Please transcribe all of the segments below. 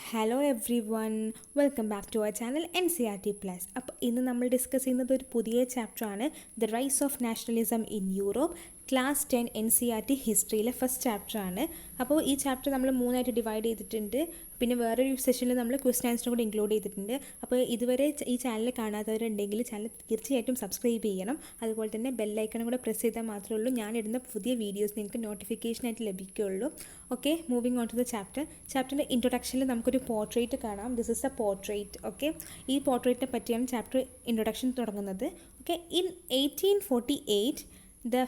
Hello everyone, welcome back to our channel NCERT plus. അപ്പോൾ ഇന്ന് നമ്മൾ discuss ചെയ്യുന്നത് ഒരു പുതിയ ചാപ്റ്ററാണ്, the rise of nationalism in Europe, class 10 NCERT ഹിസ്റ്ററിയിലെ ഫസ്റ്റ് ചാപ്റ്ററാണ്. അപ്പോൾ ഈ ചാപ്റ്റർ നമ്മൾ മൂന്നായിട്ട് ഡിവൈഡ് ചെയ്തിട്ടുണ്ട്. പിന്നെ വേറൊരു സെഷനിൽ നമ്മൾ ക്വസ്റ്റ്യൻ ആൻസറും കൂടി ഇൻക്ലൂഡ് ചെയ്തിട്ടുണ്ട്. അപ്പോൾ ഇതുവരെ ഈ ചാനൽ കാണാത്തവരുണ്ടെങ്കിൽ ചാനൽ തീർച്ചയായിട്ടും സബ്സ്ക്രൈബ് ചെയ്യണം. അതുപോലെ തന്നെ ബെല്ലൈക്കണും കൂടെ പ്രസ് ചെയ്താൽ മാത്രമേ ഉള്ളൂ ഞാനിടുന്ന പുതിയ വീഡിയോസ് നിങ്ങൾക്ക് നോട്ടിഫിക്കേഷനായിട്ട് ലഭിക്കുകയുള്ളൂ. Okay, moving on to the chapter. ചാപ്റ്ററിൻ്റെ ഇൻട്രൊഡക്ഷനിൽ നമുക്കൊരു പോർട്രേറ്റ് കാണാം. This is a portrait. Okay, ഈ പോർട്രേറ്റിനെ പറ്റിയാണ് ചാപ്റ്റർ ഇൻട്രൊഡക്ഷൻ തുടങ്ങുന്നത്. ഓക്കെ, ഇൻ 1848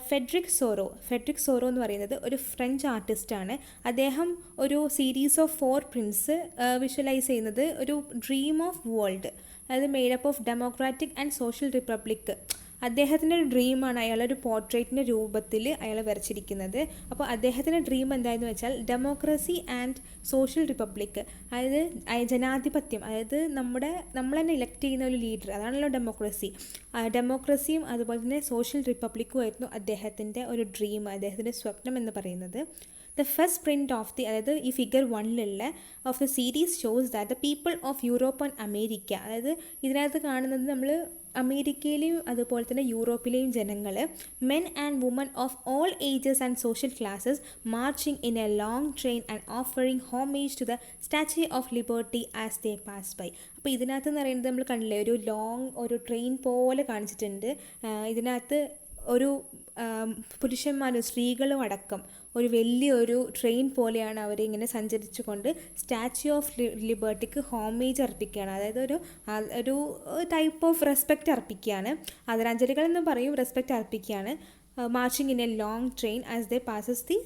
ഫെഡറിക് സോറോ എന്ന് പറയുന്നത് ഒരു ഫ്രഞ്ച് ആർട്ടിസ്റ്റാണ്. അദ്ദേഹം ഒരു സീരീസ് ഓഫ് 4 പ്രിൻസ് വിഷ്വലൈസ് ചെയ്യുന്നത് ഒരു ഡ്രീം ഓഫ് വേൾഡ്, അതായത് made up of democratic and social republic. അദ്ദേഹത്തിൻ്റെ ഒരു ഡ്രീമാണ് അയാളൊരു പോർട്രേറ്റിൻ്റെ രൂപത്തിൽ അയാൾ വരച്ചിരിക്കുന്നത്. അപ്പോൾ അദ്ദേഹത്തിൻ്റെ ഡ്രീം എന്തായെന്ന് വെച്ചാൽ ഡെമോക്രസി ആൻഡ് സോഷ്യൽ റിപ്പബ്ലിക്, അതായത് ജനാധിപത്യം, അതായത് നമ്മൾ തന്നെ ഇലക്ട് ചെയ്യുന്ന ഒരു ലീഡർ, അതാണല്ലോ ഡെമോക്രസി. ഡെമോക്രസിയും അതുപോലെ തന്നെ സോഷ്യൽ റിപ്പബ്ലിക്കും ആയിരുന്നു അദ്ദേഹത്തിൻ്റെ ഒരു ഡ്രീം, അദ്ദേഹത്തിൻ്റെ സ്വപ്നം എന്ന് പറയുന്നത്. ദ ഫസ്റ്റ് പ്രിൻറ്റ് ഓഫ് അതായത് ഈ figure 1 of the series shows that the people of Europe and America, അതായത് ഇതിനകത്ത് കാണുന്നത് നമ്മൾ അമേരിക്കയിലെയും അതുപോലെ തന്നെ യൂറോപ്പിലെയും ജനങ്ങൾ, men and women of all ages and social classes marching in a long train and offering homage to the Statue of Liberty as they pass by. അപ്പോൾ ഇതിനകത്ത് എന്ന് പറയുന്നത് നമ്മൾ കണ്ടില്ലേ, ഒരു ട്രെയിൻ പോലെ കാണിച്ചിട്ടുണ്ട്. ഇതിനകത്ത് ഒരു പുരുഷന്മാരും സ്ത്രീകളും അടക്കം ഒരു വലിയൊരു ട്രെയിൻ പോലെയാണ് അവരിങ്ങനെ സഞ്ചരിച്ചു കൊണ്ട് സ്റ്റാച്യു ഓഫ് ലിബർട്ടിക്ക് ഹോമേജ് അർപ്പിക്കുകയാണ്. അതായത് ഒരു ടൈപ്പ് ഓഫ് റെസ്പെക്റ്റ് അർപ്പിക്കുകയാണ്. ആദരാഞ്ജലികൾ എന്ന് പറയും, റെസ്പെക്റ്റ് അർപ്പിക്കുകയാണ്. Marching in a long train as they passes the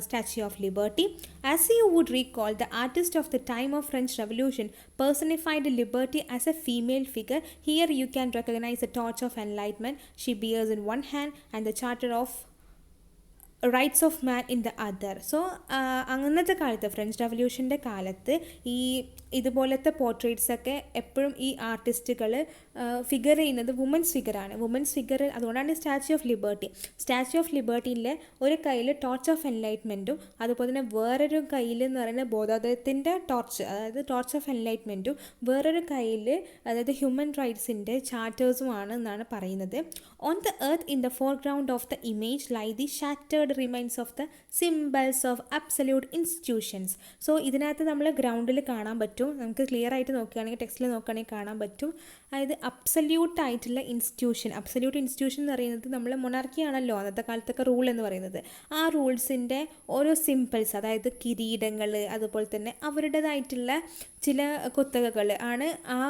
Statue of Liberty. As you would recall, the artist of the time of French Revolution personified liberty as a female figure. Here you can recognize the torch of enlightenment she bears in one hand and the charter of rights of man in the other. So അങ്ങനത്തെ കാലത്ത്, French റവല്യൂഷൻ്റെ കാലത്ത് ഇതുപോലത്തെ പോർട്രേറ്റ്സൊക്കെ എപ്പോഴും ഈ ആർട്ടിസ്റ്റുകൾ figure ചെയ്യുന്നത് women's ഫിഗറാണ്. Women's figure, അതുകൊണ്ടാണ് Statue of Liberty. Statue of ലിബർട്ടിയിലെ ഒരു കയ്യിൽ ടോർച്ച് ഓഫ് എൻലൈറ്റ്മെൻറ്റും അതുപോലെ തന്നെ വേറൊരു കയ്യിൽ എന്ന് പറയുന്നത് ബോധോദയത്തിൻ്റെ ടോർച്ച്, അതായത് ടോർച്ച് ഓഫ് എൻലൈറ്റ്മെൻറ്റും, വേറൊരു കയ്യിൽ അതായത് ഹ്യൂമൻ റൈറ്റ്സിൻ്റെ ചാർട്ടേഴ്സുമാണ് എന്നാണ് പറയുന്നത്. On the earth in the foreground of the image lie the shattered remains of the symbols of absolute institutions. So ഇതിനകത്ത് നമ്മൾ ഗ്രൗണ്ടിൽ കാണാൻ പറ്റും, നമുക്ക് ക്ലിയർ ആയിട്ട് നോക്കുകയാണെങ്കിൽ, ടെക്സ്റ്റിൽ നോക്കുകയാണെങ്കിൽ കാണാൻ പറ്റും. അതായത് അബ്സല്യൂട്ട് ആയിട്ടുള്ള ഇൻസ്റ്റിറ്റ്യൂഷൻ എന്ന് പറയുന്നത് നമ്മൾ മൊണാർക്കി ആണല്ലോ അന്നത്തെ കാലത്തൊക്കെ റൂൾ എന്ന് പറയുന്നത്. ആ റൂൾസിൻ്റെ ഓരോ സിംബൽസ്, അതായത് കിരീടങ്ങൾ, അതുപോലെ തന്നെ അവരുടേതായിട്ടുള്ള ചില കുത്തകകൾ ആണ് ആ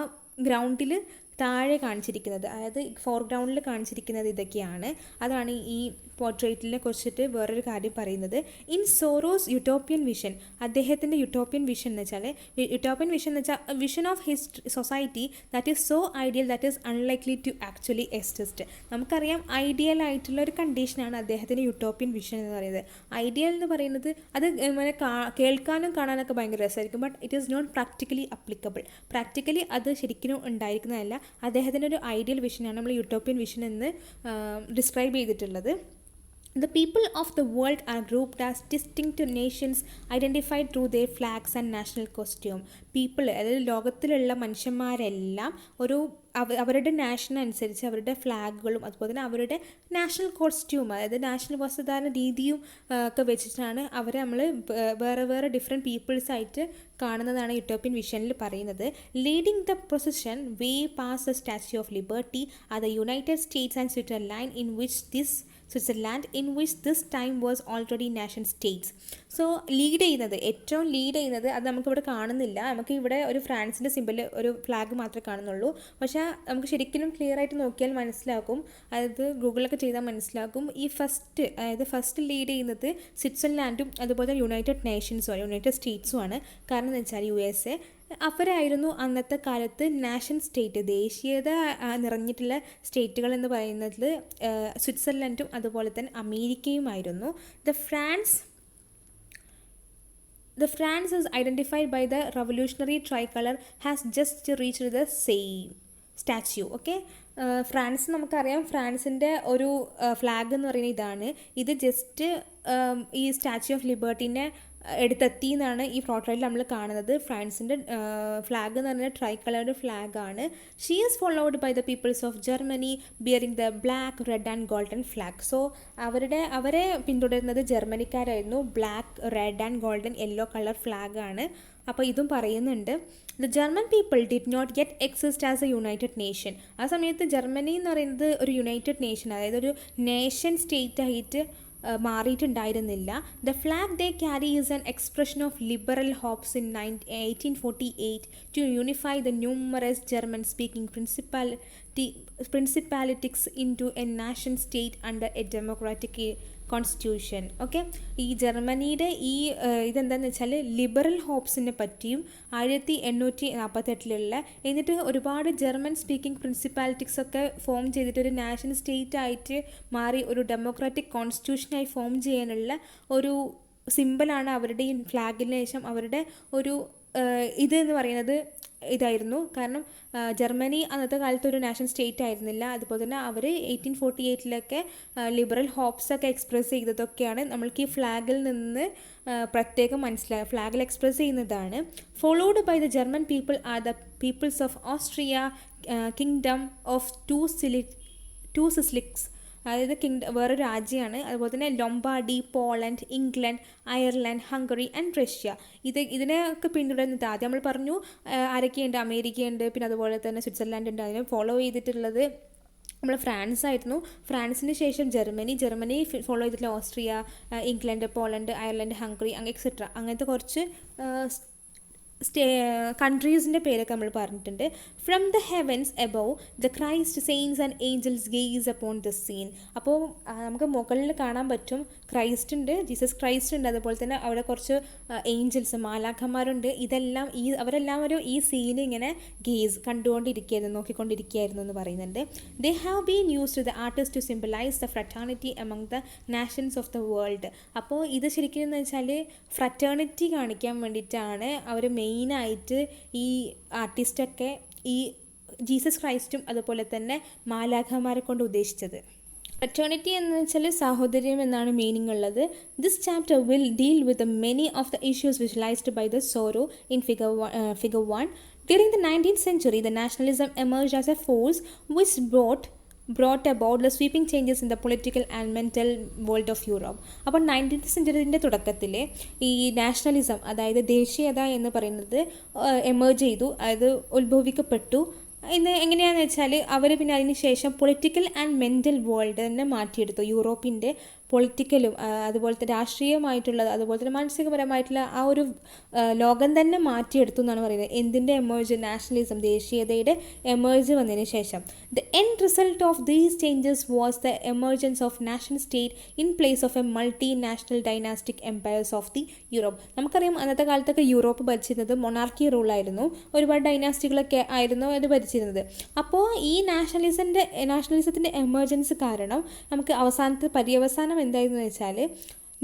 ഗ്രൗണ്ടിൽ താഴെ കാണിച്ചിരിക്കുന്നത്. അതായത് ഫോർഗ്രൗണ്ടിൽ കാണിച്ചിരിക്കുന്നത് ഇതൊക്കെയാണ്. അതാണ് ഈ പോർട്രേറ്റിനെ കുറിച്ചിട്ട് വേറൊരു കാര്യം പറയുന്നത്. ഇൻ സോറോസ് യൂട്ടോപ്യൻ വിഷൻ, അദ്ദേഹത്തിൻ്റെ യൂട്ടോപ്യൻ വിഷൻ എന്ന് വെച്ചാൽ vision of society that is so ideal that is unlikely to actually exist. നമുക്കറിയാം ഐഡിയൽ ആയിട്ടുള്ള ഒരു കണ്ടീഷനാണ് അദ്ദേഹത്തിൻ്റെ യൂട്ടോപ്യൻ വിഷൻ എന്ന് പറയുന്നത്. ഐഡിയൽ എന്ന് പറയുന്നത് അത് ഇങ്ങനെ കേൾക്കാനും കാണാനൊക്കെ ഭയങ്കര രസമായിരിക്കും, but it is not practically applicable. Practically അത് ശരിക്കും ഉണ്ടായിരിക്കുന്നതല്ല. അദ്ദേഹത്തിൻ്റെ ഒരു ഐഡിയൽ വിഷനാണ് നമ്മൾ യൂട്ടോപ്യൻ വിഷൻ എന്ന് ഡിസ്ക്രൈബ് ചെയ്തിട്ടുള്ളത്. The people of the world are grouped as distinct nations identified through their flags and national costume. People, അതായത് ലോകത്തിലുള്ള മനുഷ്യന്മാരെല്ലാം അവരുടെ നാഷണൽ അനുസരിച്ച് അവരുടെ ഫ്ലാഗുകളും അതുപോലെ തന്നെ അവരുടെ നാഷണൽ കോസ്റ്റ്യൂം, അതായത് നാഷണൽ വസ്ത്രധാരണ രീതിയും ഒക്കെ വെച്ചിട്ടാണ് അവരെ നമ്മൾ വേറെ ഡിഫറെൻറ്റ് പീപ്പിൾസായിട്ട് കാണുന്നതാണ് യൂട്ടോപ്യൻ വിഷനിൽ പറയുന്നത്. Leading the procession way pass the Statue of liberty are the United States and Switzerland in which this time was already nation States. So ഏറ്റവും ലീഡ് ചെയ്യുന്നത് അത് നമുക്കിവിടെ കാണുന്നില്ല. നമുക്ക് ഇവിടെ ഒരു ഫ്രാൻസിൻ്റെ സിമ്പിൾ, ഒരു ഫ്ലാഗ് മാത്രമേ കാണുന്നുള്ളൂ. പക്ഷേ നമുക്ക് ശരിക്കും ക്ലിയർ ആയിട്ട് നോക്കിയാൽ മനസ്സിലാക്കും, അതായത് ഗൂഗിളൊക്കെ ചെയ്താൽ മനസ്സിലാക്കും, ഈ ഫസ്റ്റ് ലീഡ് ചെയ്യുന്നത് സ്വിറ്റ്സർലാൻഡും അതുപോലെ യുണൈറ്റഡ് സ്റ്റേറ്റ്സുമാണ്. കാരണം എന്ന് വെച്ചാൽ USA അവരായിരുന്നു അന്നത്തെ കാലത്ത് നാഷൻ സ്റ്റേറ്റ്, ദേശീയത നിറഞ്ഞിട്ടുള്ള സ്റ്റേറ്റുകൾ എന്ന് പറയുന്നത് സ്വിറ്റ്സർലൻഡും അതുപോലെ തന്നെ അമേരിക്കയുമായിരുന്നു. The France is identified by the revolutionary tricolor has just reached the same statue. Okay, France നമുക്കറിയാം, ഫ്രാൻസിൻ്റെ ഒരു ഫ്ലാഗ് എന്ന് പറയുന്നത് ഇതാണ്. ഇത് ജസ്റ്റ് ഈ സ്റ്റാച്യു ഓഫ് ലിബർട്ടീനെ എടുത്തെത്തി എന്നാണ് ഈ ഫോട്ടോയിൽ നമ്മൾ കാണുന്നത്. ഫ്രാൻസിൻ്റെ ഫ്ലാഗ് എന്ന് പറഞ്ഞാൽ ട്രൈ കളേർഡ് ഫ്ലാഗാണ്. She is followed by the peoples of Germany bearing the black red and golden flag. So അവരെ പിന്തുടരുന്നത് ജർമ്മനിക്കാരായിരുന്നു. Black red and golden yellow colour ഫ്ലാഗാണ്. അപ്പോൾ ഇതും പറയുന്നുണ്ട്. The German people did not get exist as a united nation. ആ സമയത്ത് Germany എന്ന് പറയുന്നത് ഒരു യുണൈറ്റഡ് നേഷൻ, അതായത് ഒരു നേഷൻ സ്റ്റേറ്റ് ആയിട്ട് മാറിയിട്ടുണ്ടായിരുന്നില്ല. The flag they carry is an expression of liberal hopes in 1848 to unify the numerous German speaking principalities into a nation state under a democratic constitution. Okay, ഈ ജർമ്മനിയുടെ ഇതെന്താണെന്ന് വെച്ചാൽ liberal ഹോപ്സിനെ പറ്റിയും 1848 എന്നിട്ട് ഒരുപാട് German speaking പ്രിൻസിപ്പാലിറ്റിക്സ് ഒക്കെ form ചെയ്തിട്ട് ഒരു നാഷണൽ സ്റ്റേറ്റ് ആയിട്ട് മാറി ഒരു ഡെമോക്രാറ്റിക് കോൺസ്റ്റിറ്റ്യൂഷനായി ഫോം ചെയ്യാനുള്ള ഒരു സിമ്പിളാണ് അവരുടെ ഈ ഫ്ലാഗിന് ശേഷം അവരുടെ ഒരു എന്ന് പറയുന്നത് ഇതായിരുന്നു. കാരണം ജർമ്മനി അന്നത്തെ കാലത്ത് ഒരു നാഷണൽ സ്റ്റേറ്റ് ആയിരുന്നില്ല. അതുപോലെ തന്നെ അവർ 1848 ലിബറൽ ഹോപ്സ് ഒക്കെ എക്സ്പ്രസ് ചെയ്തതൊക്കെയാണ് നമ്മൾക്ക് ഈ ഫ്ലാഗിൽ നിന്ന് പ്രത്യേകം ഫ്ലാഗിൽ എക്സ്പ്രസ് ചെയ്യുന്നതാണ്. Followed by the German people are the peoples of Austria Kingdom of Two Sicilies, അതായത് വേറൊരു രാജ്യമാണ്. അതുപോലെ തന്നെ Lombardy, Poland, England, Ireland, Hungary and Russia. ഇതിനെയൊക്കെ പിന്തുടരുന്നത് ആദ്യം നമ്മൾ പറഞ്ഞു ആരൊക്കെയുണ്ട്, അമേരിക്കയുണ്ട്, പിന്നെ അതുപോലെ തന്നെ സ്വിറ്റ്സർലാൻഡ് ഉണ്ട്. അതിനെ ഫോളോ ചെയ്തിട്ടുള്ളത് നമ്മൾ ഫ്രാൻസ് ആയിരുന്നു. ഫ്രാൻസിന് ശേഷം ജർമ്മനി ഫോളോ ചെയ്തിട്ടുള്ള Austria, England, Poland, Ireland, Hungary etcetera അങ്ങനത്തെ കുറച്ച് കൺട്രീസിൻ്റെ പേരൊക്കെ നമ്മൾ പറഞ്ഞിട്ടുണ്ട്. From the heavens above the Christ saints and angels gaze upon the scene. അപ്പോൾ നമുക്ക് മുകളിൽ കാണാൻ പറ്റും ക്രൈസ്റ്റ് ഉണ്ട്, ജീസസ് ക്രൈസ്റ്റ് ഉണ്ട്, അതുപോലെ തന്നെ അവിടെ കുറച്ച് ഏഞ്ചൽസ് മാലാഖമാരുണ്ട്. ഇതെല്ലാം അവരെല്ലാവരും ഈ സീൻ ഇങ്ങനെ നോക്കിക്കൊണ്ടിരിക്കുകയായിരുന്നു എന്ന് പറയുന്നുണ്ട്. They have been used the artist to symbolise the fraternity among the nations of the world. അപ്പോൾ ഇത് ശരിക്കും എന്ന് വെച്ചാൽ ഫ്രറ്റേണിറ്റി കാണിക്കാൻ വേണ്ടിയിട്ടാണ് അവർ മെയിനായിട്ട് ഈ ആർട്ടിസ്റ്റൊക്കെ ഈ ജീസസ് ക്രൈസ്റ്റും അതുപോലെ തന്നെ മാലാഖമാരെ കൊണ്ട് ഉദ്ദേശിച്ചത്. ഫ്രറ്റേണിറ്റി എന്ന് വെച്ചാൽ സാഹോദര്യം എന്നാണ് മീനിങ് ഉള്ളത്. This chapter will deal with many of the issues visualised by the Sorrieu in figure 1. During the 19th century, the nationalism emerged as a force which brought about the sweeping changes in the political and mental world of Europe. അപ്പോൾ 19th സെഞ്ച്വറിൻ്റെ തുടക്കത്തിൽ ഈ nationalism, അതായത് ദേശീയത എന്ന് പറയുന്നത് emerge ചെയ്തു, അതായത് ഉത്ഭവിക്കപ്പെട്ടു. ഇന്ന് എങ്ങനെയാണെന്ന് വെച്ചാൽ അവർ പിന്നെ അതിന് ശേഷം പൊളിറ്റിക്കൽ ആൻഡ് മെൻ്റൽ വേൾഡ് തന്നെ മാറ്റിയെടുത്തു. യൂറോപ്പിൻ്റെ പൊളിറ്റിക്കലും അതുപോലെ തന്നെ രാഷ്ട്രീയമായിട്ടുള്ളത് അതുപോലെ തന്നെ മാനസികപരമായിട്ടുള്ള ആ ഒരു ലോകം തന്നെ മാറ്റിയെടുത്തു എന്നാണ് പറയുന്നത്. എന്തിൻ്റെ എമേർജ്? നാഷണലിസം, ദേശീയതയുടെ എമേർജ് വന്നതിന് ശേഷം. The end result of these changes was the emergence of national state in place of A multi national dynastic empires of the Europe. നമുക്കറിയാം അന്നത്തെ കാലത്തൊക്കെ യൂറോപ്പ് ഭരിച്ചിരുന്നത് മൊണാർക്കി റൂളായിരുന്നു. ഒരുപാട് ഡൈനാസ്റ്റികളൊക്കെ ആയിരുന്നു അത് ഭരിച്ചിരുന്നത്. അപ്പോൾ ഈ നാഷണലിസത്തിൻ്റെ എമർജൻസ് കാരണം നമുക്ക് പര്യവസാനം എന്തായിരുന്നു വെച്ചാൽ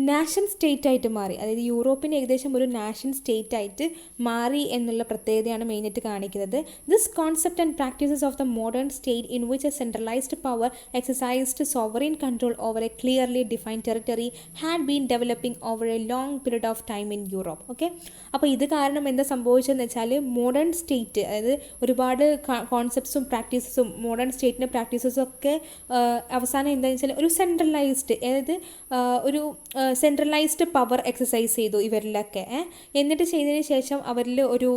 നാഷൻ സ്റ്റേറ്റ് ആയിട്ട് മാറി. അതായത് യൂറോപ്പിന് ഏകദേശം ഒരു നാഷൻ സ്റ്റേറ്റ് ആയിട്ട് മാറി എന്നുള്ള പ്രത്യേകതയാണ് മെയിനായിട്ട് കാണിക്കുന്നത്. This concept and practices of the modern state in which A centralised power exercised sovereign control over A clearly defined territory had been developing over A long period of time in Europe. Okay, അപ്പോൾ ഇത് കാരണം എന്താ സംഭവിച്ചതെന്ന് വെച്ചാൽ modern state, അതായത് ഒരുപാട് കോൺസെപ്റ്റ്സും പ്രാക്ടീസസും modern സ്റ്റേറ്റിൻ്റെ പ്രാക്ടീസസും ഒക്കെ അവസാനം എന്താണെന്ന് വെച്ചാൽ ഒരു സെൻട്രലൈസ്ഡ്, അതായത് ഒരു സെൻട്രലൈസ്ഡ് പവർ എക്സസൈസ് ചെയ്തു ഇവരിലൊക്കെ. എന്നിട്ട് ചെയ്തതിന് ശേഷം അവരിൽ ഒരു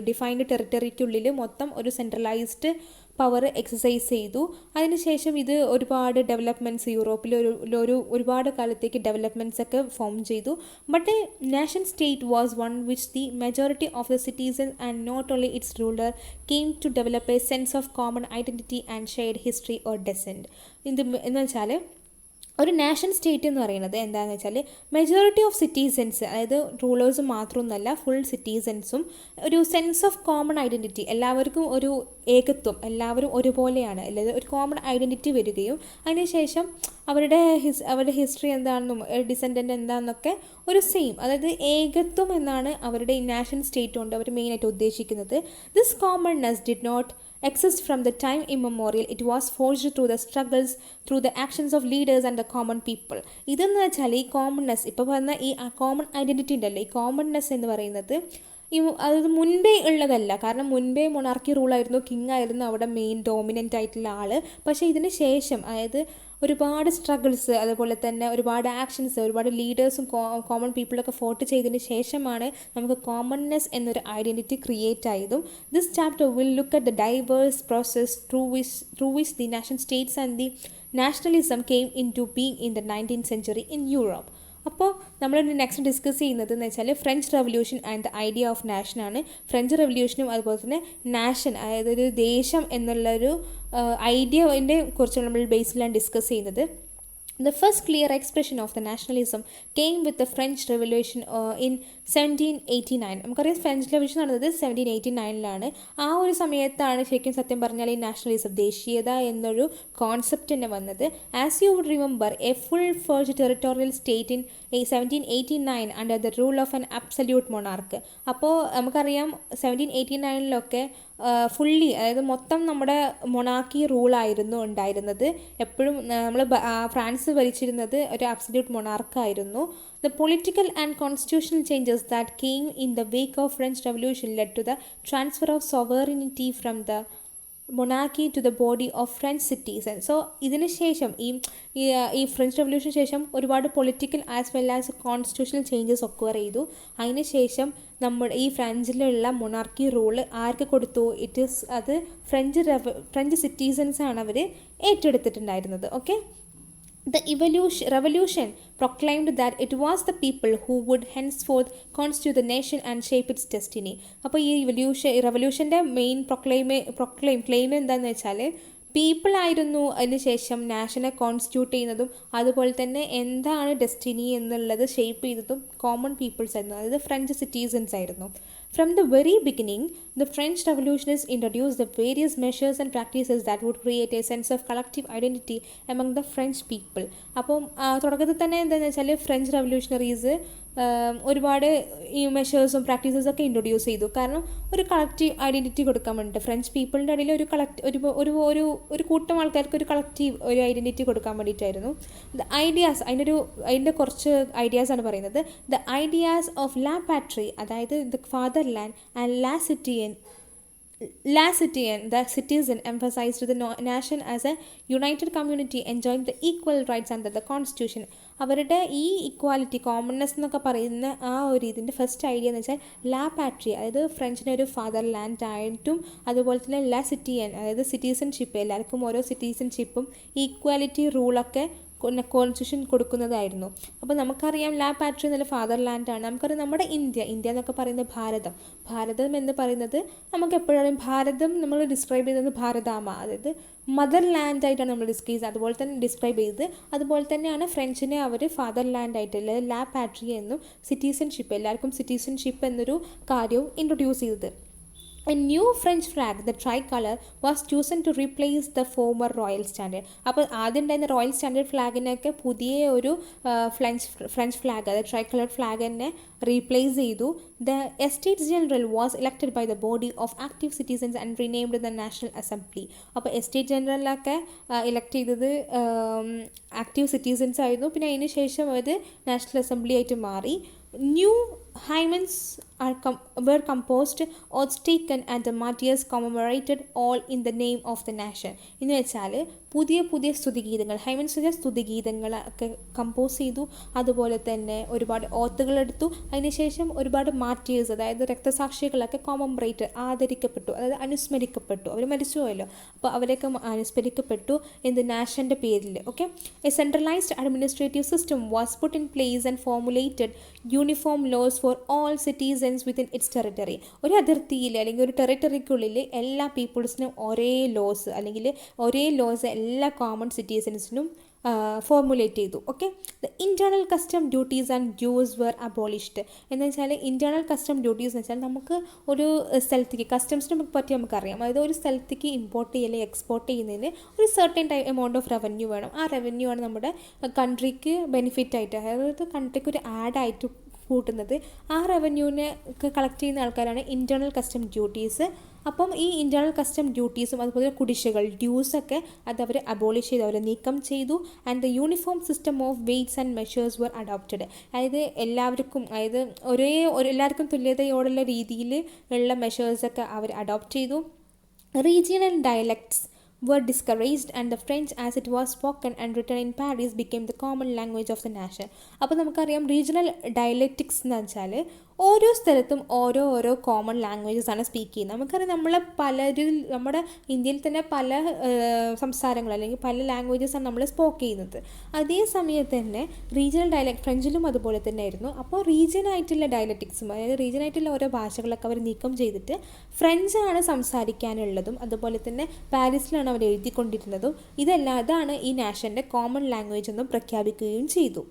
ഡിഫൈൻഡ് ടെറിട്ടറിക്കുള്ളിൽ മൊത്തം ഒരു സെൻട്രലൈസ്ഡ് പവർ എക്സസൈസ് ചെയ്തു. അതിനുശേഷം ഇത് ഒരുപാട് ഡെവലപ്മെൻറ്റ്സ് യൂറോപ്പിൽ ഒരുപാട് കാലത്തേക്ക് ഡെവലപ്മെൻറ്റ്സ് ഒക്കെ ഫോം ചെയ്തു. But a nation state was one which the majority of the citizen and not only its ruler came to develop a sense of common identity and shared history or descent. എന്ന് വെച്ചാൽ ഒരു nation state എന്ന് പറയുന്നത് എന്താണെന്ന് വെച്ചാൽ majority of സിറ്റീസൻസ്, അതായത് rulers മാത്രമൊന്നുമല്ല, full സിറ്റീസൻസും ഒരു സെൻസ് ഓഫ് കോമൺ ഐഡൻറ്റിറ്റി, എല്ലാവർക്കും ഒരു ഏകത്വം, എല്ലാവരും ഒരുപോലെയാണ്, അല്ലാതെ ഒരു കോമൺ ഐഡൻറ്റിറ്റി വരികയും അതിനുശേഷം അവരുടെ ഹിസ്റ്ററി എന്താണെന്നും ഡിസെൻഡൻ്റ് എന്താണെന്നൊക്കെ ഒരു സെയിം, അതായത് ഏകത്വം എന്നാണ് അവരുടെ നാഷൻ സ്റ്റേറ്റ് കൊണ്ട് അവർ മെയിനായിട്ട് ഉദ്ദേശിക്കുന്നത്. This commonness did not exist from the time immemorial. It was forged through the struggles, through the actions of leaders and the common people. ഇതെന്ന് വെച്ചാൽ ഈ കോമൺനെസ്, ഇപ്പോൾ പറഞ്ഞ ഈ കോമൺ ഐഡൻറ്റിറ്റി ഉണ്ടല്ലോ, ഈ കോമൺനെസ് എന്ന് പറയുന്നത് അത് മുൻപേ ഉള്ളതല്ല. കാരണം മുൻപേ മൊണാർക്കി റൂളായിരുന്നു, കിങ് ആയിരുന്നു അവിടെ മെയിൻ ഡോമിനൻ്റ് ആയിട്ടുള്ള ആൾ. പക്ഷേ ഇതിന് ശേഷം, അതായത് ഒരുപാട് സ്ട്രഗിൾസ്, അതുപോലെ തന്നെ ഒരുപാട് ആക്ഷൻസ്, ഒരുപാട് ലീഡേഴ്സും കോമൺ പീപ്പിളൊക്കെ ഫോട്ട് ചെയ്തതിന് ശേഷമാണ് നമുക്ക് കോമൺനെസ് എന്നൊരു ഐഡൻറ്റിറ്റി ക്രിയേറ്റ് ആയതും. This chapter will look at the diverse process through which the nation states and the nationalism came into being in the 19th century in Europe. അപ്പോൾ നമ്മൾ next discuss ചെയ്യുന്നത് എന്ന് വെച്ചാൽ French revolution and the idea of നാഷനാണ്. French റെവല്യൂഷനും അതുപോലെ തന്നെ nation, അതായത് ഒരു ദേശം എന്നുള്ളൊരു ഐഡിയൻ്റെ കുറിച്ച് നമ്മൾ ബേസിലാണ് ഡിസ്കസ് ചെയ്യുന്നത്. The first clear expression of the nationalism came with the French Revolution in 1789. നമുക്കറിയാം ഫ്രഞ്ച് റെവല്യൂഷൻ നടന്നത് 1789 ആ ഒരു സമയത്താണ് ശരിക്കും സത്യം പറഞ്ഞാൽ ഈ നാഷണലിസം, ദേശീയത എന്നൊരു കോൺസെപ്റ്റ് തന്നെ വന്നത്. As you would remember, a full fledged territorial state in 1789 under the rule of an absolute monarch. അപ്പോൾ നമുക്കറിയാം 1789 ഫുള്ളി, അതായത് മൊത്തം നമ്മുടെ മൊണാർക്കി റൂളായിരുന്നു ഉണ്ടായിരുന്നത്. എപ്പോഴും നമ്മൾ ഫ്രാൻസ് ഭരിച്ചിരുന്നത് ഒരു absolute മൊണാർക്കായിരുന്നു. The political and constitutional changes that came in the wake of French Revolution led to the transfer of sovereignty from the monarchy to the body of French citizen. So ഇതിന് ശേഷം ഈ French റെവല്യൂഷന് ശേഷം ഒരുപാട് political as well as constitutional changes occur ചെയ്തു. അതിന് ശേഷം നമ്മുടെ ഈ ഫ്രഞ്ചിലുള്ള മൊണാർക്കി റൂള് ആർക്ക് കൊടുത്തു? അത് ഫ്രഞ്ച് സിറ്റീസൺസാണ് അവർ ഏറ്റെടുത്തിട്ടുണ്ടായിരുന്നത്. Okay. The revolution proclaimed that it was the people who would henceforth constitute the nation and shape its destiny. അപ്പോൾ ഈ റെവല്യൂഷൻ്റെ മെയിൻ ക്ലെയിം എന്താണെന്ന് വെച്ചാൽ പീപ്പിൾ ആയിരുന്നു അതിന് ശേഷം നാഷനെ കോൺസ്റ്റിറ്റ്യൂട്ട് ചെയ്യുന്നതും അതുപോലെ തന്നെ എന്താണ് ഡെസ്റ്റിനി എന്നുള്ളത് ഷേപ്പ് ചെയ്തതും കോമൺ പീപ്പിൾസ് ആയിരുന്നു, അതായത് ഫ്രഞ്ച് സിറ്റീസൺസ് ആയിരുന്നു. From the very beginning, the French revolutionists introduced the various measures and practices that would create a sense of collective identity among the French people. അപ്പം തുടക്കത്തിൽ തന്നെ എന്താണെന്ന് വെച്ചാൽ ഫ്രഞ്ച് റെവല്യൂഷണറീസ് ഒരുപാട് ഈ മെഷേഴ്സും പ്രാക്ടീസസൊക്കെ ഇൻട്രൊഡ്യൂസ് ചെയ്തു. കാരണം ഒരു കളക്റ്റീവ് ഐഡൻറ്റിറ്റി കൊടുക്കാൻ വേണ്ടിയിട്ട് ഫ്രഞ്ച് പീപ്പിളിൻ്റെ ഇടയിൽ ഒരു കൂട്ടം ആൾക്കാർക്ക് ഒരു കളക്റ്റീവ് ഒരു ഐഡൻറ്റിറ്റി കൊടുക്കാൻ വേണ്ടിയിട്ടായിരുന്നു. ദ ഐഡിയാസ്, അതിൻ്റെ കുറച്ച് ഐഡിയാസാണ് പറയുന്നത്. ദ ഐഡിയാസ് ഓഫ് ലാ പാട്രി, അതായത് the fatherland and La Citoyenne, the citizen, emphasized the nation as a united community enjoying the equal rights under the constitution. അവരുടെ ഈ ഇക്വാലിറ്റി, കോമൺനെസ് എന്നൊക്കെ പറയുന്ന ആ ഒരു ഇതിൻ്റെ ഫസ്റ്റ് ഐഡിയ എന്ന് വെച്ചാൽ ലാ പാട്രി, അതായത് ഫ്രഞ്ചിന് ഒരു ഫാദർ ലാൻഡ് ആയിട്ടും അതുപോലെ തന്നെ ലാ സിറ്റിയൻ, അതായത് സിറ്റിസൺഷിപ്പ്, എല്ലാവർക്കും ഓരോ സിറ്റിസൺഷിപ്പും ഈക്വാലിറ്റി റൂളൊക്കെ കോൺസ്റ്റിറ്റ്യൂഷൻ കൊടുക്കുന്നതായിരുന്നു. അപ്പോൾ നമുക്കറിയാം ലാ പാട്രി എന്നുള്ള ഫാദർ ലാൻഡാണ്. നമുക്കറിയാം നമ്മുടെ ഇന്ത്യ എന്നൊക്കെ പറയുന്നത് ഭാരതം എന്ന് പറയുന്നത് നമുക്ക് എപ്പോഴും ഭാരതം നമ്മൾ ഡിസ്ക്രൈബ് ചെയ്യുന്നത് ഭാരതാമ, അതായത് മദർ ലാൻഡ് ആയിട്ടാണ് നമ്മൾ ഡിസ്ക്രൈബ് ചെയ്തത്. അതുപോലെ തന്നെയാണ് ഫ്രഞ്ചിനെ അവർ ഫാദർ ലാൻഡ് ആയിട്ട്, അല്ലെങ്കിൽ ലാ പാട്രി എന്നും സിറ്റിസൺഷിപ്പ്, എല്ലാവർക്കും സിറ്റിസൺഷിപ്പ് എന്നൊരു കാര്യവും ഇൻട്രൊഡ്യൂസ് ചെയ്തത്. A new French flag, the tricolor, was chosen to replace the former royal standard. അപ്പോൾ ആദ്യം ഉണ്ടായിരുന്ന റോയൽ സ്റ്റാൻഡേർഡ് ഫ്ലാഗിനൊക്കെ പുതിയ ഒരു ഫ്രഞ്ച് ഫ്ലാഗ്, അതായത് ട്രൈകളർ ഫ്ലാഗ് തന്നെ റീപ്ലേസ് ചെയ്തു. The Estates General was elected by the body of active citizens and renamed the National Assembly. അപ്പോൾ estate ജനറലൊക്കെ elect ചെയ്തത് ആക്റ്റീവ് സിറ്റിസൺസ് ആയിരുന്നു. പിന്നെ അതിന് ശേഷം അത് നാഷണൽ അസംബ്ലി ആയിട്ട് മാറി. New hymens were composed, oaths taken and the martyrs commemorated, all in the name of the nation. എന്ന് വെച്ചാൽ പുതിയ സ്തുതിഗീതങ്ങൾ, ഹൈമൻസ് സ്തുതിഗീതങ്ങളൊക്കെ കമ്പോസ് ചെയ്തു. അതുപോലെ തന്നെ ഒരുപാട് ഓത്തുകളെടുത്തു. അതിനുശേഷം ഒരുപാട് മാർട്ടിയേഴ്സ്, അതായത് രക്തസാക്ഷികളൊക്കെ ആദരിക്കപ്പെട്ടു, അതായത് അനുസ്മരിക്കപ്പെട്ടു. അവർ മരിച്ചുപോയല്ലോ, അപ്പോൾ അവരൊക്കെ അനുസ്മരിക്കപ്പെട്ടു എന്ത് നാഷൻ്റെ പേരിൽ. Okay. A centralised administrative system was put in place and formulated uniform laws for all citizens within its territory. ഒരു അതിർത്തിയിൽ അല്ലെങ്കിൽ ഒരു ടെറിട്ടറിക്കുള്ളിൽ എല്ലാ പീപ്പിൾസിനും ഒരേ ലോസ് എല്ലാ കോമൺ സിറ്റീസൺസിനും ഫോർമുലേറ്റ് ചെയ്തു. Okay. The internal custom duties and dues were abolished. എന്ന് വെച്ചാൽ ഇൻറ്റേർണൽ കസ്റ്റം ഡ്യൂട്ടീസ് എന്ന് വെച്ചാൽ നമുക്ക് ഒരു സ്ഥലത്തേക്ക് കസ്റ്റംസിനെ പറ്റി നമുക്കറിയാം, അതായത് ഒരു സ്ഥലത്തേക്ക് ഇമ്പോർട്ട് ചെയ്യൽ എക്സ്പോർട്ട് ചെയ്യുന്നതിന് ഒരു സർട്ടൻ എമൗണ്ട് ഓഫ് റവന്യൂ വേണം. ആ റവന്യൂ ആണ് നമ്മുടെ കൺട്രിക്ക് ബെനിഫിറ്റ് ആയിട്ട്, അതായത് കൺട്രിക്ക് ഒരു ആഡായിട്ട് കൂട്ടുന്നത്. ആ റവന്യൂവിനെ ഒക്കെ കളക്ട് ചെയ്യുന്ന ആൾക്കാരാണ് ഇൻറ്റേർണൽ കസ്റ്റം ഡ്യൂട്ടീസ്. അപ്പം ഈ ഇൻറ്റേർണൽ കസ്റ്റം ഡ്യൂട്ടീസും അതുപോലെ കുടിശ്ശികൾ ഡ്യൂസൊക്കെ അത് അവർ അബോളിഷ് ചെയ്തു, അവർ നീക്കം ചെയ്തു. And the uniform system of weights and measures were adopted. അതായത് എല്ലാവർക്കും, അതായത് എല്ലാവർക്കും തുല്യതയോടുള്ള രീതിയിൽ ഉള്ള മെഷേഴ്സൊക്കെ അവർ അഡോപ്റ്റ് ചെയ്തു. Regional dialects were discouraged and the French as it was spoken and written in Paris became the common language of the nation. അപ്പോൾ നമുക്കറിയാം റീജിയണൽ ഡയലക്റ്റിക്സ് എന്ന് വെച്ചാൽ ഓരോ സ്ഥലത്തും ഓരോ കോമൺ ലാംഗ്വേജസ് ആണ് സ്പീക്ക് ചെയ്യുന്നത്. നമുക്കറിയാം നമ്മുടെ ഇന്ത്യയിൽ തന്നെ പല സംസാരങ്ങൾ അല്ലെങ്കിൽ പല ലാംഗ്വേജസാണ് നമ്മൾ സ്പോക്ക് ചെയ്യുന്നത്. അതേ സമയത്ത് തന്നെ റീജിയണൽ ഡയലക്ട് ഫ്രഞ്ചിലും അതുപോലെ തന്നെ ആയിരുന്നു. അപ്പോൾ റീജിയനായിട്ടുള്ള ഡയലക്റ്റിക്സും, അതായത് റീജിയനായിട്ടുള്ള ഓരോ ഭാഷകളൊക്കെ അവർ നീക്കം ചെയ്തിട്ട് ഫ്രഞ്ചാണ് സംസാരിക്കാനുള്ളതും അതുപോലെ തന്നെ പാരീസിലാണ് അവർ എഴുതിക്കൊണ്ടിരുന്നതും. അതാണ് ഈ നാഷൻ്റെ കോമൺ ലാംഗ്വേജ് എന്നും പ്രഖ്യാപിക്കുകയും ചെയ്തു.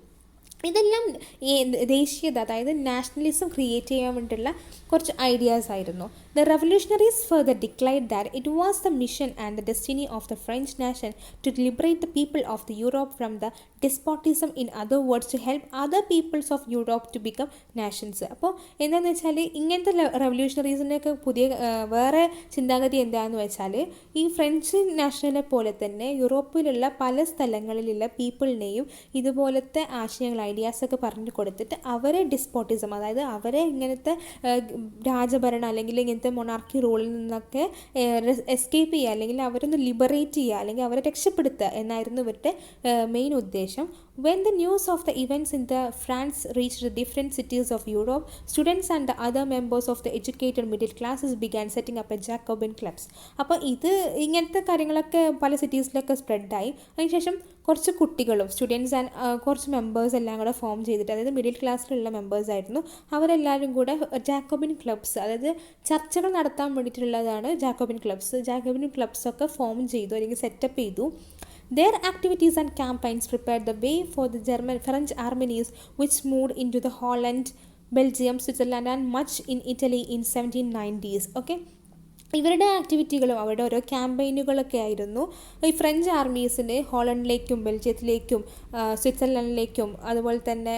ഇതെല്ലാം ഈ ദേശീയത, അതായത് നാഷണലിസം ക്രിയേറ്റ് ചെയ്യാൻ വേണ്ടിയിട്ടുള്ള കുറച്ച് ഐഡിയാസ് ആയിരുന്നു. The revolutionaries further declared that it was the mission and the destiny of the French nation to liberate the people of the Europe from the despotism, in other words to help other peoples of Europe to become nations. അപ്പോൾ എന്താണെന്ന് വെച്ചാൽ ഇങ്ങനത്തെ റെവല്യൂഷണറീസിൻ്റെയൊക്കെ വേറെ ചിന്താഗതി എന്താണെന്ന് വെച്ചാൽ ഈ French നാഷണലെ പോലെ തന്നെ യൂറോപ്പിലുള്ള പല സ്ഥലങ്ങളിലുള്ള പീപ്പിളിനെയും ഇതുപോലത്തെ ആശയങ്ങൾ, ഐഡിയാസൊക്കെ പറഞ്ഞു കൊടുത്തിട്ട് അവരെ ഡിസ്പോട്ടിസം, അതായത് അവരെ ഇങ്ങനത്തെ രാജഭരണം അല്ലെങ്കിൽ ഇങ്ങനത്തെ മൊണാർക്കി റൂളിൽ നിന്നൊക്കെ എസ്കേപ്പ് ചെയ്യുക, അല്ലെങ്കിൽ അവരൊന്ന് ലിബറേറ്റ് ചെയ്യുക, അല്ലെങ്കിൽ അവരെ രക്ഷപ്പെടുത്തുക എന്നായിരുന്നു ഇവരുടെ മെയിൻ ഉദ്ദേശം. When the news of the events in the France reached the different cities of Europe, students and the other members of the educated middle classes began setting up a Jacobin clubs. അപ്പോൾ ഇങ്ങനത്തെ കാര്യങ്ങളൊക്കെ പല സിറ്റീസിലൊക്കെ സ്പ്രെഡായി. അതിനുശേഷം കുറച്ച് കുട്ടികളും students and കുറച്ച് members എല്ലാം കൂടെ ഫോം ചെയ്തിട്ട്, അതായത് മിഡിൽ ക്ലാസ്സിലുള്ള മെമ്പേഴ്സ് ആയിരുന്നു, അവരെല്ലാവരും കൂടെ ജാക്കോബിൻ ക്ലബ്സ്, അതായത് ചർച്ചകൾ നടത്താൻ വേണ്ടിയിട്ടുള്ളതാണ് ജാക്കോബിൻ ക്ലബ്സൊക്കെ ഫോം ചെയ്തു അല്ലെങ്കിൽ സെറ്റപ്പ് ചെയ്തു. Their activities and campaigns prepared the way for the French armies which moved into the Holland, Belgium, Switzerland and much in Italy in 1790s. Okay, ഇവരുടെ ആക്ടിവിറ്റികളും അവരുടെ ഓരോ ക്യാമ്പയിനുകളൊക്കെ ആയിരുന്നു ഈ ഫ്രഞ്ച് ആർമീസിന് ഹോളണ്ടിലേക്കും ബെൽജിയത്തിലേക്കും സ്വിറ്റ്സർലൻഡിലേക്കും അതുപോലെ തന്നെ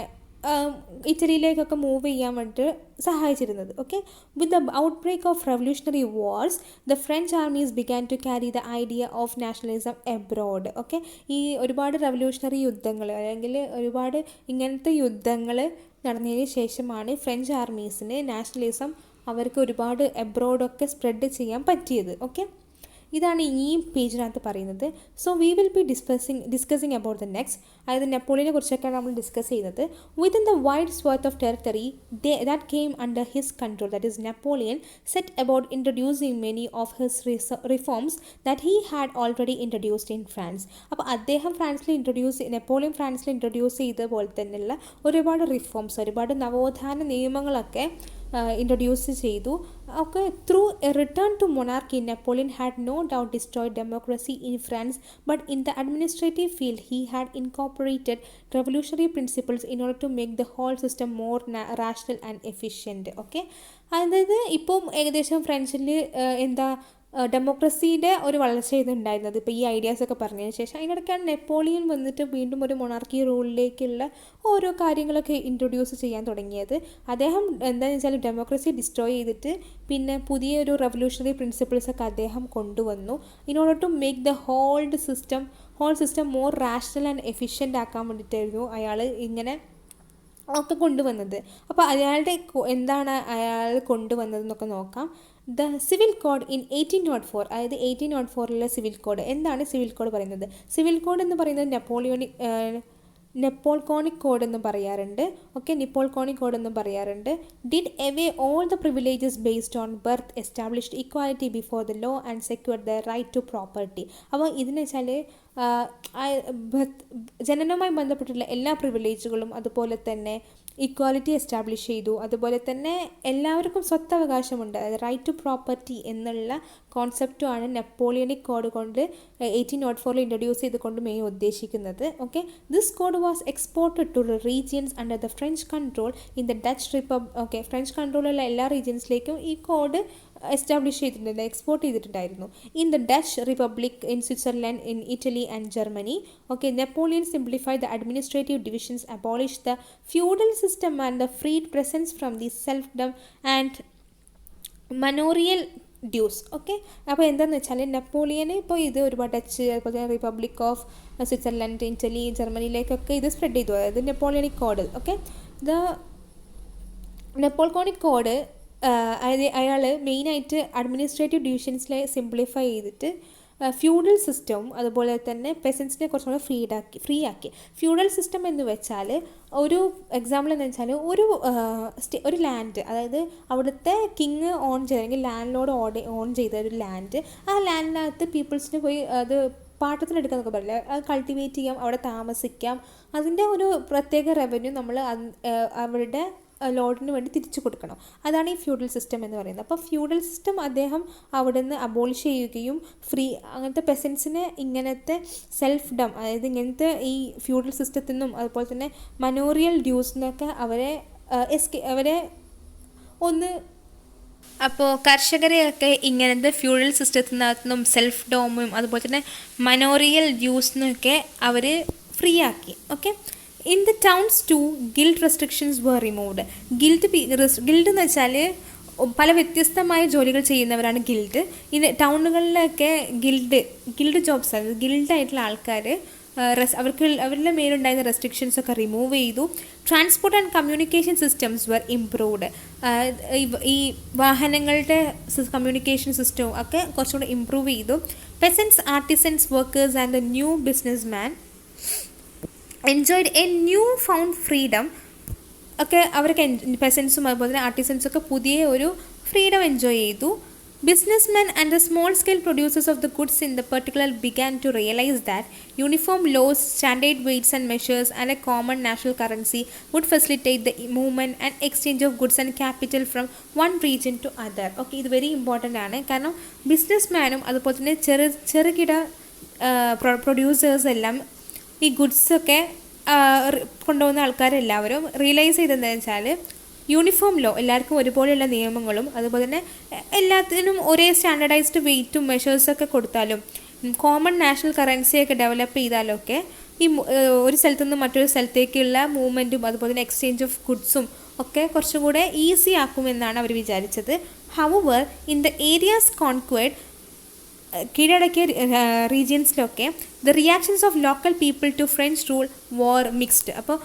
ഇറ്റലിയിലേക്കൊക്കെ മൂവ് ചെയ്യാൻ വേണ്ടിയിട്ട് സഹായിച്ചിരുന്നത്. Okay, with the outbreak of revolutionary wars the French armies began to carry the idea of nationalism abroad. Okay, ഈ ഒരുപാട് റെവല്യൂഷണറി യുദ്ധങ്ങൾ അല്ലെങ്കിൽ ഒരുപാട് ഇങ്ങനത്തെ യുദ്ധങ്ങൾ നടന്നതിന് ശേഷമാണ് ഫ്രഞ്ച് ആർമീസിന് നാഷണലിസം അവർക്ക് ഒരുപാട് എബ്രോഡൊക്കെ സ്പ്രെഡ് ചെയ്യാൻ പറ്റിയത്. ഓക്കെ, ഇതാണ് ഈ പേജിനകത്ത് പറയുന്നത്. So we will be discussing about the next, അതായത് നെപ്പോളിയനെ കുറിച്ചൊക്കെയാണ് നമ്മൾ ഡിസ്കസ് ചെയ്യുന്നത്. Within the wide swath of territory that came under his control, that is Napoleon set about introducing many of his reforms that he had already introduced in France. അപ്പോൾ Napoleon ഫ്രാൻസിൽ introduce ചെയ്ത പോലെ തന്നെയുള്ള ഒരുപാട് reforms, ഒരുപാട് നവോത്ഥാന നിയമങ്ങളൊക്കെ introduce ചെയ്തു. Okay through a return to monarchy Napoleon had no doubt destroyed democracy in France, but in the administrative field he had incorporated revolutionary principles in order to make the whole system more rational and efficient. Okay, അതായത് ഇപ്പം ഏകദേശം ഫ്രഞ്ചിൽ ഡെമോക്രസിയുടെ ഒരു വളർച്ച ഇതുണ്ടായിരുന്നത് ഇപ്പോൾ ഈ ഐഡിയാസൊക്കെ പറഞ്ഞതിന് ശേഷം. അതിനിടയ്ക്കാണ് Napoleon വന്നിട്ട് വീണ്ടും ഒരു മൊണാർക്കി റൂളിലേക്കുള്ള ഓരോ കാര്യങ്ങളൊക്കെ ഇൻട്രൊഡ്യൂസ് ചെയ്യാൻ തുടങ്ങിയത്. അദ്ദേഹം എന്താണെന്ന് വെച്ചാൽ ഡെമോക്രസി ഡിസ്ട്രോയ് ചെയ്തിട്ട് പിന്നെ പുതിയൊരു റെവല്യൂഷണറി പ്രിൻസിപ്പിൾസൊക്കെ അദ്ദേഹം കൊണ്ടുവന്നു. In order to make the whole system more rational and efficient ആക്കാൻ വേണ്ടിയിട്ടായിരുന്നു അയാൾ ഇങ്ങനെ ഒക്കെ കൊണ്ടുവന്നത്. അപ്പോൾ എന്താണ് അയാൾ കൊണ്ടുവന്നതെന്നൊക്കെ നോക്കാം. ദ സിവിൽ കോഡ് ഇൻ 1804, അതായത് 1804 സിവിൽ കോഡ്. എന്താണ് സിവിൽ കോഡ് പറയുന്നത്? സിവിൽ കോഡ് എന്ന് പറയുന്നത് നെപ്പോൾക്കോണിക് കോഡ് എന്ന് പറയാറുണ്ട്. ഓക്കെ, നിപ്പോൾക്കോണിക് കോഡ് എന്ന് പറയാറുണ്ട്. Did away all the privileges based on birth, established equality before the law and secured the right to property. അപ്പോൾ ഇതിന് വെച്ചാൽ ജനനവുമായി ബന്ധപ്പെട്ടുള്ള എല്ലാ പ്രിവിലേജുകളും അതുപോലെ തന്നെ ഇക്വാലിറ്റി എസ്റ്റാബ്ലിഷ് ചെയ്തു. അതുപോലെ തന്നെ എല്ലാവർക്കും സ്വത്തവകാശമുണ്ട്, അതായത് റൈറ്റ് ടു പ്രോപ്പർട്ടി എന്നുള്ള കോൺസെപ്റ്റുമാണ് നെപ്പോളിയനിക് കോഡ് കൊണ്ട് 1804 ഇൻട്രൊഡ്യൂസ് ചെയ്തുകൊണ്ട് മെയിൻ ഉദ്ദേശിക്കുന്നത്. Okay, this code was exported to regions under the French control in the Dutch Republic. Okay, French കൺട്രോളുള്ള എല്ലാ റീജിയൻസിലേക്കും ഈ കോഡ് എസ്റ്റാബ്ലിഷ് ചെയ്തിട്ടുണ്ട്, എക്സ്പോർട്ട് ചെയ്തിട്ടുണ്ടായിരുന്നു. In the Dutch Republic, in Switzerland, in Italy and Germany. Okay, Napoleon simplified the administrative divisions, abolish the feudal system and the freed peasants from the serfdom and manorial dues. Okay, അപ്പോൾ എന്താണെന്ന് വെച്ചാൽ നെപ്പോളിയന് ഇപ്പോൾ ഇത് ഒരുപാട് Dutch, അതുപോലെ republic of Switzerland, Italy, ജർമ്മനിയിലേക്കൊക്കെ ഇത് spread ചെയ്തു. അതായത് നെപ്പോളിയനിക് കോഡ്. ഓക്കെ, ദ നെപ്പോളിയനിക് കോഡ് അയാൾ മെയിനായിട്ട് അഡ്മിനിസ്ട്രേറ്റീവ് ഡിവിഷൻസിലെ സിംപ്ലിഫൈ ചെയ്തിട്ട് ഫ്യൂഡൽ സിസ്റ്റവും അതുപോലെ തന്നെ പെസൻസിനെ കുറച്ചും കൂടെ ഫ്രീ ആക്കി. ഫ്യൂഡൽ സിസ്റ്റം എന്ന് വെച്ചാൽ ഒരു എക്സാമ്പിൾ എന്ന് വെച്ചാൽ ഒരു ലാൻഡ്, അതായത് അവിടുത്തെ കിങ് ഓൺ ചെയ്ത അല്ലെങ്കിൽ ലാൻഡ് ലോഡ് ഓൺ ചെയ്ത ഒരു ലാൻഡ്, ആ ലാൻഡിനകത്ത് പീപ്പിൾസിന് പോയി അത് പാട്ടത്തിനെടുക്കാന്നൊക്കെ പറയില്ല, അത് കൾട്ടിവേറ്റ് ചെയ്യാം, അവിടെ താമസിക്കാം. അതിൻ്റെ ഒരു പ്രത്യേക റവന്യൂ നമ്മൾ അവരുടെ ലോഡിന് വേണ്ടി തിരിച്ചു കൊടുക്കണം. അതാണ് ഈ ഫ്യൂഡൽ സിസ്റ്റം എന്ന് പറയുന്നത്. അപ്പോൾ ഫ്യൂഡൽ സിസ്റ്റം അദ്ദേഹം അവിടെ നിന്ന് അബോളിഷ് ചെയ്യുകയും അങ്ങനത്തെ പെസൻസിനെ ഇങ്ങനത്തെ സെൽഫ്ഡം, അതായത് ഇങ്ങനത്തെ ഈ ഫ്യൂഡൽ സിസ്റ്റത്തിൽ നിന്നും അതുപോലെ തന്നെ മനോറിയൽ ഡ്യൂസ് നിന്നൊക്കെ അവരെ ഒന്ന്, അപ്പോൾ കർഷകരെയൊക്കെ ഇങ്ങനത്തെ ഫ്യൂഡൽ സിസ്റ്റത്തിനകത്തു നിന്നും സെൽഫ് ഡോമും അതുപോലെ തന്നെ മനോറിയൽ ഡ്യൂസ് നിന്നൊക്കെ അവർ ഫ്രീ ആക്കി. Okay, in the towns to guild restrictions were removed. Guild എന്ന് വെച്ചാൽ പല വ്യത്യസ്തമായ ജോലികൾ ചെയ്യുന്നവരാണ് ഗിൽഡ്. ഇത് ടൗണുകളിലൊക്കെ ഗിൽഡ് ജോബ്സ്, അതായത് ഗിൽഡായിട്ടുള്ള ആൾക്കാർ അവരുടെ മേലുണ്ടായിരുന്ന റെസ്ട്രിക്ഷൻസ് ഒക്കെ റിമൂവ് ചെയ്തു. Transport and communication systems were improved. ഈ വാഹനങ്ങളുടെ കമ്മ്യൂണിക്കേഷൻ സിസ്റ്റവും ഒക്കെ കുറച്ചുകൂടി ഇംപ്രൂവ് ചെയ്തു. Peasants, artisans, workers and the new business man enjoyed a new found freedom. Okay അവർക്ക് പെസൻസും അതുപോലെ തന്നെ ആർട്ടിസൻസൊക്കെ പുതിയ ഒരു ഫ്രീഡം എൻജോയ് ചെയ്തു. Businessmen and the small-scale producers of the goods in the particular began to realize that uniform laws, standard weights and measures, and a common national currency would facilitate the movement and exchange of goods and capital from one region to other. Okay, ഇത് very important ആണ്. കാരണം ബിസിനസ്മാനും അതുപോലെ തന്നെ ചെറുകിട producers എല്ലാം ഈ ഗുഡ്സൊക്കെ കൊണ്ടുപോകുന്ന ആൾക്കാരെല്ലാവരും realise ചെയ്തതെന്ന് വെച്ചാൽ യൂണിഫോം ലോ, എല്ലാവർക്കും ഒരുപോലെയുള്ള നിയമങ്ങളും അതുപോലെ തന്നെ എല്ലാത്തിനും ഒരേ സ്റ്റാൻഡർഡൈസ്ഡ് വെയ്റ്റും മെഷേഴ്സൊക്കെ കൊടുത്താലും കോമൺ നാഷണൽ കറൻസിയൊക്കെ ഡെവലപ്പ് ചെയ്താലൊക്കെ ഈ ഒരു സ്ഥലത്തു നിന്ന് മറ്റൊരു സ്ഥലത്തേക്കുള്ള മൂവ്മെൻറ്റും അതുപോലെ തന്നെ എക്സ്ചേഞ്ച് ഓഫ് ഗുഡ്സും ഒക്കെ കുറച്ചും കൂടെ ഈസി ആക്കുമെന്നാണ് അവർ വിചാരിച്ചത്. However in the areas conquered, കീഴടക്കിയ റീജിയൻസിലൊക്കെ the reactions of local people to French rule were mixed. അപ്പോൾ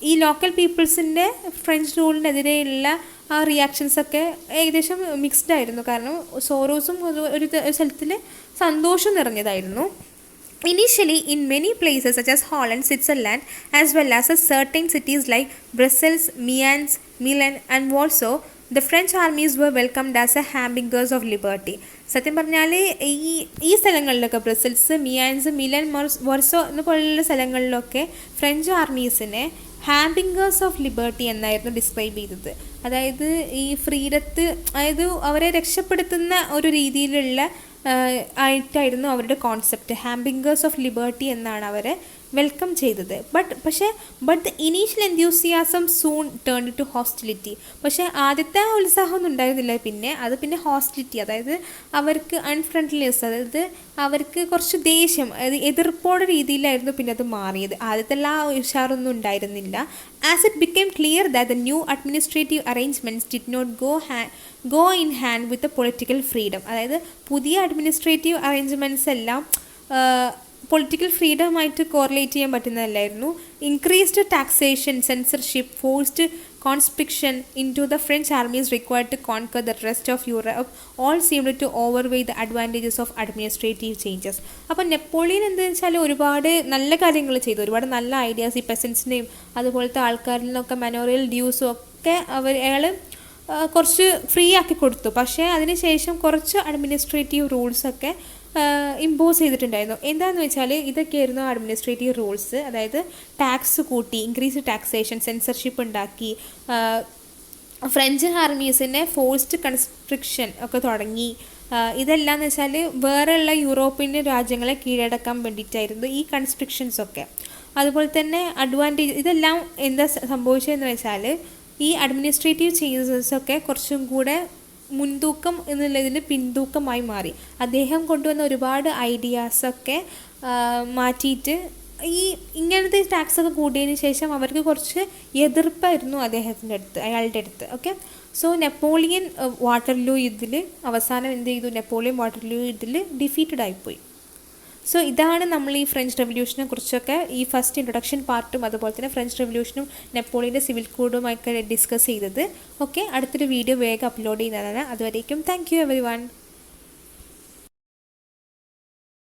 ഈ ലോക്കൽ പീപ്പിൾസിൻ്റെ ഫ്രഞ്ച് റൂളിനെതിരെയുള്ള ആ റിയാക്ഷൻസൊക്കെ ഏകദേശം മിക്സ്ഡ് ആയിരുന്നു. കാരണം സോറോസും ഒരു സ്ഥലത്തിൽ സന്തോഷം നിറഞ്ഞതായിരുന്നു. Initially, in many places such as Holland, Switzerland, as well as certain cities like Brussels, Milan and Warsaw, the French armies were welcomed as a harbingers of liberty. സത്യം പറഞ്ഞാൽ ഈ സ്ഥലങ്ങളിലൊക്കെ ബ്രസൽസ്, മിലാൻ, വാർസോ എന്ന പോലുള്ള സ്ഥലങ്ങളിലൊക്കെ French ആർമീസിനെ ഹാമ്പിംഗേഴ്സ് of liberty എന്നായിരുന്നു describe ചെയ്തത്. അതായത് ഈ അതായത് അവരെ രക്ഷപ്പെടുത്തുന്ന ഒരു രീതിയിലുള്ള ആയിട്ടായിരുന്നു അവരുടെ കോൺസെപ്റ്റ്. ഹാമ്പിംഗേഴ്സ് ഓഫ് ലിബർട്ടി എന്നാണ് അവരെ വെൽക്കം ചെയ്തത്. But the initial enthusiasm soon turn to hostility. പക്ഷേ ആദ്യത്തെ ആ ഉത്സാഹമൊന്നും ഉണ്ടായിരുന്നില്ല. പിന്നെ ഹോസ്റ്റിലിറ്റി, അതായത് അവർക്ക് അൺഫ്രണ്ട്ലിനെസ്, അതായത് അവർക്ക് കുറച്ച് ദേഷ്യം, അതായത് എതിർപ്പോടെ രീതിയിലായിരുന്നു പിന്നെ അത് മാറിയത്. ആദ്യത്തെ ആ ഉഷാറൊന്നും ഉണ്ടായിരുന്നില്ല. As it became clear that the new administrative arrangements did not go in hand with political freedom. അതായത് പുതിയ അഡ്മിനിസ്ട്രേറ്റീവ് അറേഞ്ച്മെൻറ്റ്സ് എല്ലാം പൊളിറ്റിക്കൽ ഫ്രീഡമായിട്ട് കോറിലേറ്റ് ചെയ്യാൻ പറ്റുന്നതല്ലായിരുന്നു. Increased taxation, censorship, forced conscription into the French armies required to conquer the rest of Europe all seemed to outweigh the advantages of administrative changes. അപ്പോൾ Napoleon എന്താണെന്ന് വെച്ചാൽ ഒരുപാട് നല്ല കാര്യങ്ങൾ ചെയ്തു, ഒരുപാട് നല്ല ഐഡിയാസ് ഈ പെസൻസിനെയും അതുപോലത്തെ ആൾക്കാരിൽ നിന്നൊക്കെ മനോറിയൽ ഡ്യൂസും ഒക്കെ അയാൾ കുറച്ച് ഫ്രീ ആക്കി കൊടുത്തു. പക്ഷേ അതിനുശേഷം കുറച്ച് അഡ്മിനിസ്ട്രേറ്റീവ് റൂൾസൊക്കെ ഇമ്പോസ് ചെയ്തിട്ടുണ്ടായിരുന്നു. എന്താണെന്ന് വെച്ചാൽ ഇതൊക്കെയായിരുന്നു അഡ്മിനിസ്ട്രേറ്റീവ് റൂൾസ്. അതായത് ടാക്സ് കൂട്ടി, ഇൻക്രീസ് ടാക്സേഷൻ, സെൻസർഷിപ്പ് ഉണ്ടാക്കി, ഫ്രഞ്ച് ആർമീസിനെ ഫോഴ്സ്ഡ് കൺസ്ട്രിക്ഷൻ ഒക്കെ തുടങ്ങി. ഇതെല്ലാം എന്ന് വെച്ചാൽ വേറെയുള്ള യൂറോപ്യൻ രാജ്യങ്ങളെ കീഴടക്കാൻ വേണ്ടിയിട്ടായിരുന്നു ഈ കൺസ്ട്രിക്ഷൻസൊക്കെ. അതുപോലെ തന്നെ അഡ്വാൻറ്റേജ്, ഇതെല്ലാം എന്താ സംഭവിച്ചതെന്ന് വെച്ചാൽ ഈ അഡ്മിനിസ്ട്രേറ്റീവ് ചേഞ്ചസൊക്കെ കുറച്ചും കൂടെ മുൻതൂക്കം എന്നുള്ളതിന് പിൻതൂക്കമായി മാറി. അദ്ദേഹം കൊണ്ടുവന്ന ഒരുപാട് ഐഡിയാസൊക്കെ മാറ്റിയിട്ട് ഇങ്ങനത്തെ ടാക്സൊക്കെ കൂടിയതിന് ശേഷം അവർക്ക് കുറച്ച് എതിർപ്പായിരുന്നു അയാളുടെ അടുത്ത്. ഓക്കെ, സോ നെപ്പോളിയൻ വാട്ടർലൂ യുദ്ധത്തിൽ അവസാനം എന്ത് ചെയ്തു? നെപ്പോളിയൻ വാട്ടർലൂ യുദ്ധത്തിൽ ഡിഫീറ്റഡ് ആയിപ്പോയി. സോ ഇതാണ് നമ്മൾ ഈ ഫ്രഞ്ച് റെവല്യൂഷനെ കുറിച്ചൊക്കെ ഈ ഫസ്റ്റ് ഇൻട്രൊഡക്ഷൻ പാർട്ടും അതുപോലെ തന്നെ ഫ്രഞ്ച് റെവല്യൂഷനും നെപ്പോളിയൻ്റെ സിവിൽ കോഡുമൊക്കെ ഡിസ്കസ് ചെയ്തത്. ഓക്കെ, അടുത്തൊരു വീഡിയോ വേഗം അപ്ലോഡ് ചെയ്യുന്നതാണ്. അതുവരേക്കും താങ്ക് യു എവരി വൺ.